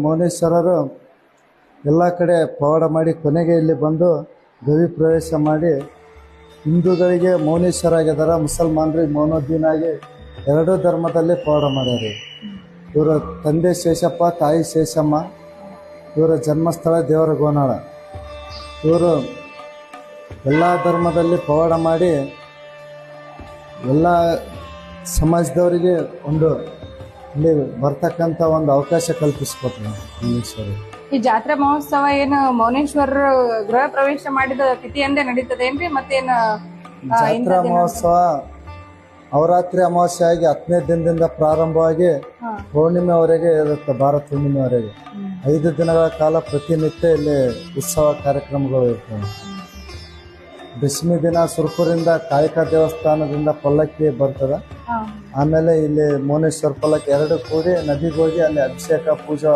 ಮೌನೇಶ್ವರರು ಎಲ್ಲ ಕಡೆ ಪವಾಡ ಮಾಡಿ ಕೊನೆಗೆ ಇಲ್ಲಿ ಬಂದು ಗವಿ ಪ್ರವೇಶ ಮಾಡಿ ಹಿಂದೂಗಳಿಗೆ ಮೌನೇಶ್ವರ ಆಗಿದ್ದಾರೆ, ಮುಸಲ್ಮಾನರಿಗೆ ಮೌನೋದ್ದೀನ್ ಆಗಿ ಎರಡೂ ಧರ್ಮದಲ್ಲಿ ಪವಾಡ ಮಾಡ್ಯಾರ. ಇವರ ತಂದೆ ಶೇಷಪ್ಪ, ತಾಯಿ ಶೇಷಮ್ಮ. ಇವರ ಜನ್ಮಸ್ಥಳ ದೇವರ ಗೋನಾಳ. ಇವರು ಎಲ್ಲ ಧರ್ಮದಲ್ಲಿ ಪವಾಡ ಮಾಡಿ ಎಲ್ಲ ಸಮಾಜದವರಿಗೆ ಒಂದು ಇಲ್ಲಿ ಬರ್ತಕ್ಕಂಥ ಒಂದು ಅವಕಾಶ ಕಲ್ಪಿಸಿಕೊಟ್ರು ಮೌನೇಶ್ವರಿ. ಈ ಜಾತ್ರಾ ಮಹೋತ್ಸವ ಏನು ಮೌನೇಶ್ವರ ಗೃಹ ಪ್ರವೇಶ ಮಾಡಿದ ತಿಥಿಯಂದೇ ನಡೀತದೇನ್ರಿ? ಮತ್ತೇನ ಜಾತ್ರಾ ಮಹೋತ್ಸವ ಅವರಾತ್ರಿ ಅಮಾವಾಸ್ಯೆ ಆಗಿ 10ನೇ ದಿನದಿಂದ ಪ್ರಾರಂಭವಾಗಿ ಪೂರ್ಣಿಮೆವರೆಗೆ ಇರುತ್ತೆ. ಭಾರತ ಹುಣ್ಣಿಮೆವರೆಗೆ 5 ದಿನಗಳ ಕಾಲ ಪ್ರತಿನಿತ್ಯ ಇಲ್ಲಿ ಉತ್ಸವ ಕಾರ್ಯಕ್ರಮಗಳು ಇರ್ತವೆ. ದಶಮಿ ದಿನ ಸುರ್ಪುರಿಂದ ಕಾಳಿಕಾ ದೇವಸ್ಥಾನದಿಂದ ಪಲ್ಲಕ್ಕಿ ಬರ್ತದೆ. ಆಮೇಲೆ ಇಲ್ಲಿ ಮೌನೇಶ್ವರ ಪಲ್ಲಕ್ಕಿ ಎರಡು ಕೂಡಿ ನದಿಗೆ ಹೋಗಿ ಅಲ್ಲಿ ಅಭಿಷೇಕ ಪೂಜೆ